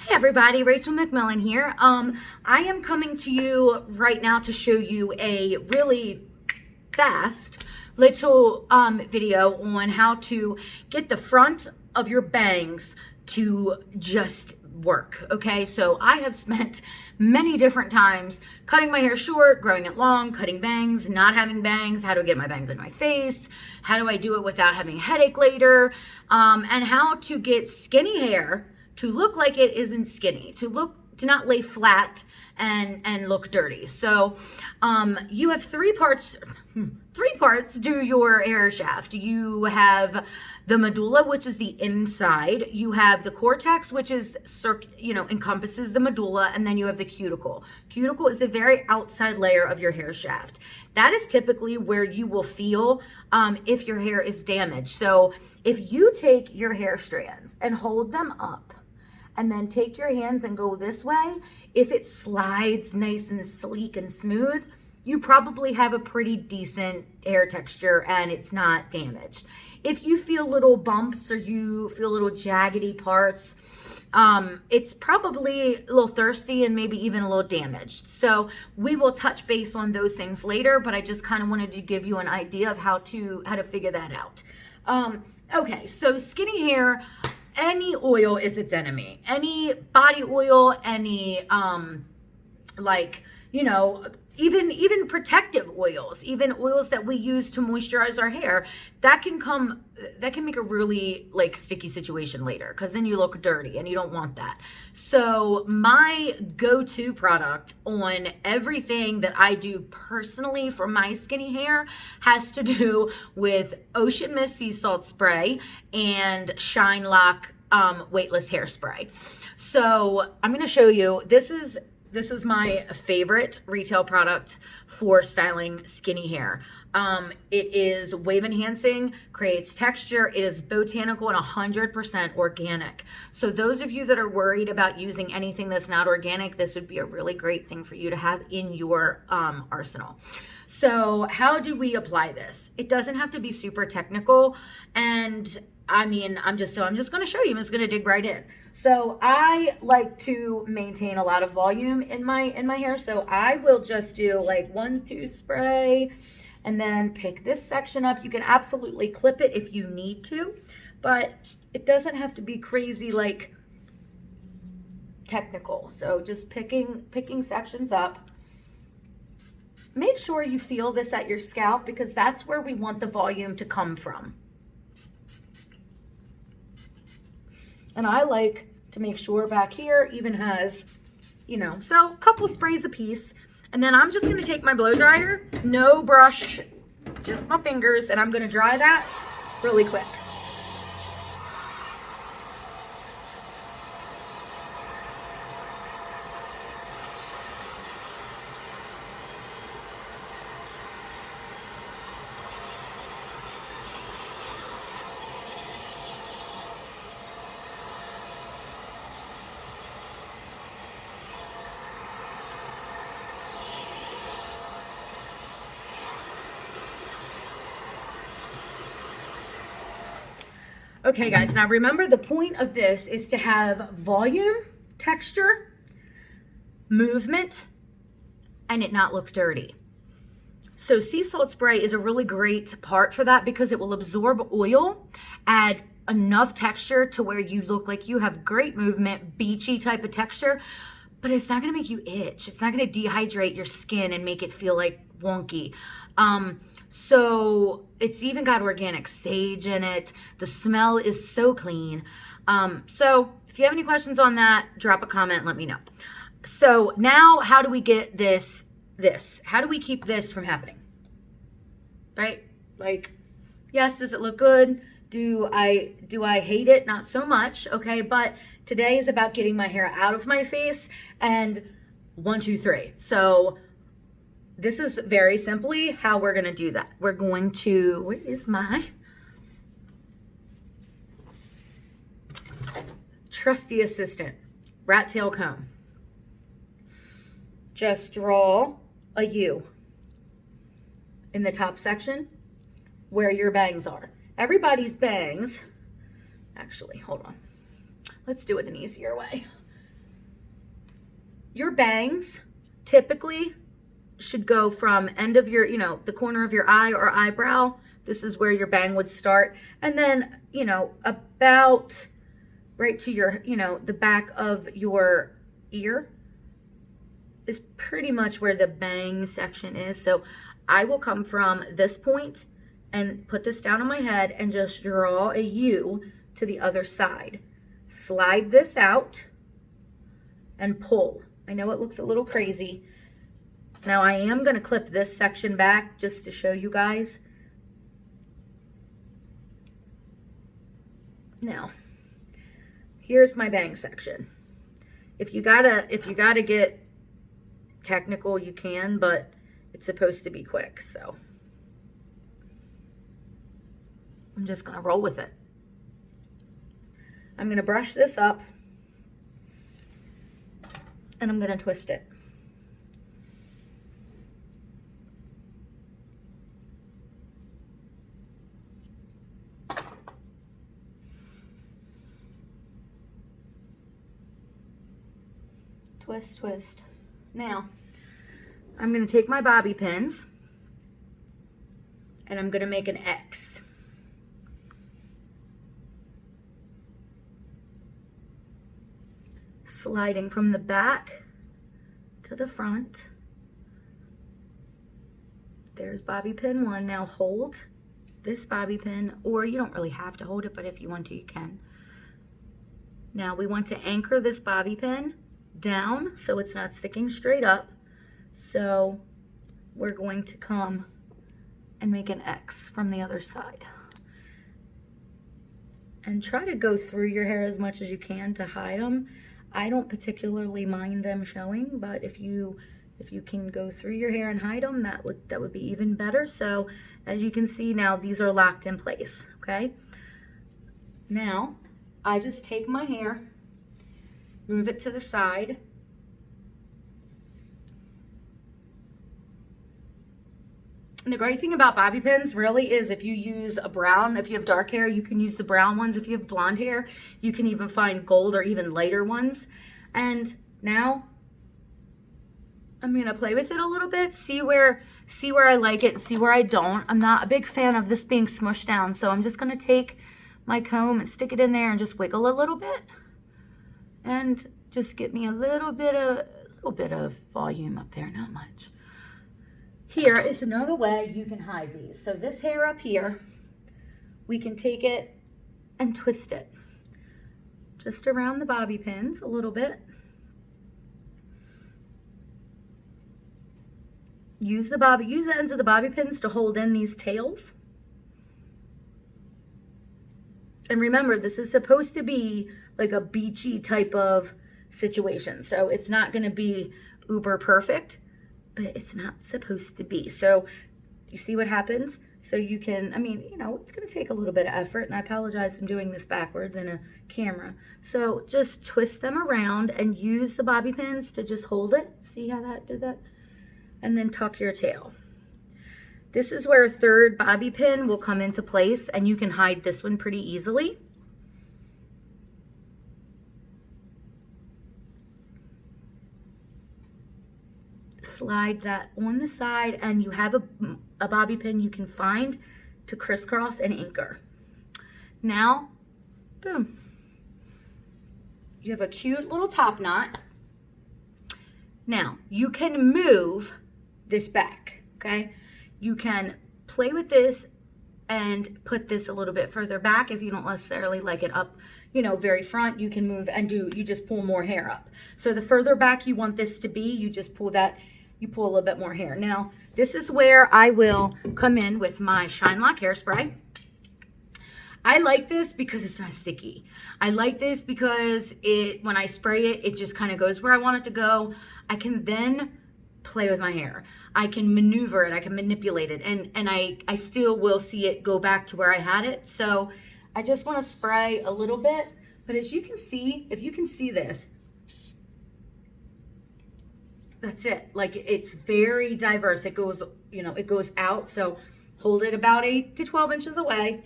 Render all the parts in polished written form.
Hey everybody, Rachel McMillan here. I am coming to you right now to show you a really fast little video on how to get the front of your bangs to just work. Okay, so I have spent many different times cutting my hair short, growing it long, cutting bangs, not having bangs, how to get my bangs in my face, how do I do it without having a headache later, and how to get skinny hair to look like it isn't skinny, to not lay flat and look dirty. So you have three parts to your hair shaft. You have the medulla, which is the inside. You have the cortex, which is encompasses the medulla, and then you have the cuticle. Cuticle is the very outside layer of your hair shaft. That is typically where you will feel if your hair is damaged. So if you take your hair strands and hold them up, and then take your hands and go this way, if it slides nice and sleek and smooth, you probably have a pretty decent hair texture and it's not damaged. If you feel little bumps or you feel little jaggedy parts, it's probably a little thirsty and maybe even a little damaged. So we will touch base on those things later, but I just kind of wanted to give you an idea of how to figure that out. Okay, so skinny hair, any oil is its enemy. Any body oil, any even protective oils, even oils that we use to moisturize our hair, that can make a really sticky situation later, because then you look dirty and you don't want that. So my go-to product on everything that I do personally for my skinny hair has to do with Ocean Mist Sea Salt Spray and Shine Lock weightless hairspray. So I'm going to show you, this is my favorite retail product for styling skinny hair. It is wave enhancing, creates texture, it is botanical and 100% organic. So those of you that are worried about using anything that's not organic, this would be a really great thing for you to have in your arsenal. So how do we apply this? It doesn't have to be super technical, and I'm just going to show you. I'm just going to dig right in. So I like to maintain a lot of volume in my hair. So I will just do 1-2 spray and then pick this section up. You can absolutely clip it if you need to, but it doesn't have to be crazy technical. So just picking sections up. Make sure you feel this at your scalp, because that's where we want the volume to come from. And I like to make sure back here even has, so a couple sprays a piece. And then I'm just going to take my blow dryer, no brush, just my fingers, and I'm going to dry that really quick. Okay guys, now remember, the point of this is to have volume, texture, movement, and it not look dirty. So sea salt spray is a really great part for that, because it will absorb oil, add enough texture to where you look like you have great movement, beachy type of texture, but it's not gonna make you itch. It's not gonna dehydrate your skin and make it feel wonky. So it's even got organic sage in it. The smell is so clean. So if you have any questions on that, drop a comment and let me know. So now, how do we get this? How do we keep this from happening? Right? Yes, does it look good? Do I hate it? Not so much. Okay, but today is about getting my hair out of my face, and 1, 2, 3. So this is very simply how we're going to do that. We're going to, where is my trusty assistant? Rat tail comb. Just draw a U in the top section where your bangs are. Everybody's bangs, actually, hold on. Let's do it an easier way. your bangs typically should go from end of your, the corner of your eye or eyebrow. This is where your bang would start. And then, about right to your, the back of your ear is pretty much where the bang section is. So I will come from this point and put this down on my head and just draw a U to the other side. Slide this out and pull. I know it looks a little crazy. Now I am going to clip this section back just to show you guys. Now, here's my bang section. If you gotta get technical, you can, but it's supposed to be quick, so I'm just gonna roll with it. I'm gonna brush this up and I'm gonna twist it. Twist, twist. Now, I'm going to take my bobby pins and I'm going to make an X. Sliding from the back to the front. There's bobby pin 1. Now hold this bobby pin, or you don't really have to hold it, but if you want to, you can. Now we want to anchor this bobby pin down so it's not sticking straight up. So we're going to come and make an X from the other side. And try to go through your hair as much as you can to hide them. I don't particularly mind them showing, but if you can go through your hair and hide them, that would be even better. So as you can see now, these are locked in place, okay? Now, I just take my hair, move it to the side. And the great thing about bobby pins really is if you use a brown, if you have dark hair, you can use the brown ones. If you have blonde hair, you can even find gold or even lighter ones. And now I'm gonna play with it a little bit, see where I like it, see where I don't. I'm not a big fan of this being smushed down, so I'm just gonna take my comb and stick it in there and just wiggle a little bit. And just get me a little bit of volume up there, not much. Here is another way you can hide these. So this hair up here, we can take it and twist it just around the bobby pins a little bit. Use the ends of the bobby pins to hold in these tails. And remember, this is supposed to be like a beachy type of situation. So it's not going to be uber perfect, but it's not supposed to be. So you see what happens? So you can, it's going to take a little bit of effort, and I apologize, I'm doing this backwards in a camera. So just twist them around and use the bobby pins to just hold it. See how that did that? And then tuck your tail. This is where a third bobby pin will come into place, and you can hide this one pretty easily. Slide that on the side, and you have a bobby pin you can find to crisscross and anchor. Now, boom. You have a cute little top knot. Now, you can move this back, okay? You can play with this and put this a little bit further back if you don't necessarily like it up, very front. You can move and you just pull more hair up. So the further back you want this to be, you just pull that, you pull a little bit more hair. Now, this is where I will come in with my Shine Lock hairspray. I like this because it's not sticky. I like this because when I spray it, it just kind of goes where I want it to go. I can then play with my hair. I can maneuver it, I can manipulate it, and I still will see it go back to where I had it. So I just want to spray a little bit, but as you can see, if you can see this, that's it. Like, it's very diverse. It goes, it goes out. So hold it about 8 to 12 inches away.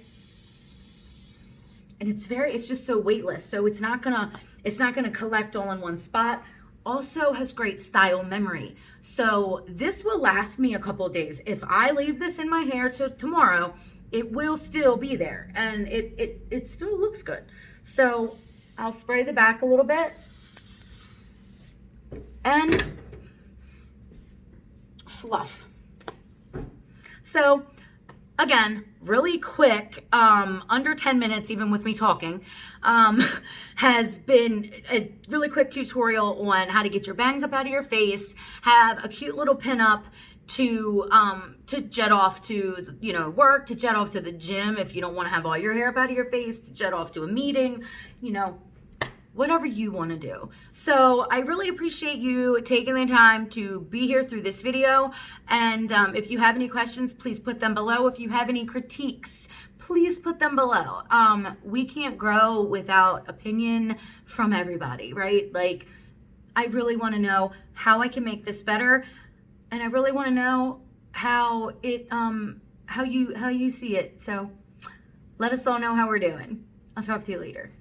And it's just so weightless. So it's not gonna collect all in one spot. also has great style memory. So this will last me a couple days. If I leave this in my hair till tomorrow, it will still be there, and it still looks good. So I'll spray the back a little bit and fluff. So again, really quick, under 10 minutes, even with me talking, has been a really quick tutorial on how to get your bangs up out of your face, have a cute little pin up to jet off to, you know, work, to jet off to the gym if you don't want to have all your hair up out of your face, to jet off to a meeting, you know, whatever you want to do. So I really appreciate you taking the time to be here through this video. And if you have any questions, please put them below. If you have any critiques, please put them below. We can't grow without opinion from everybody, right? Like, I really want to know how I can make this better. And I really want to know how it, how you see it. So let us all know how we're doing. I'll talk to you later.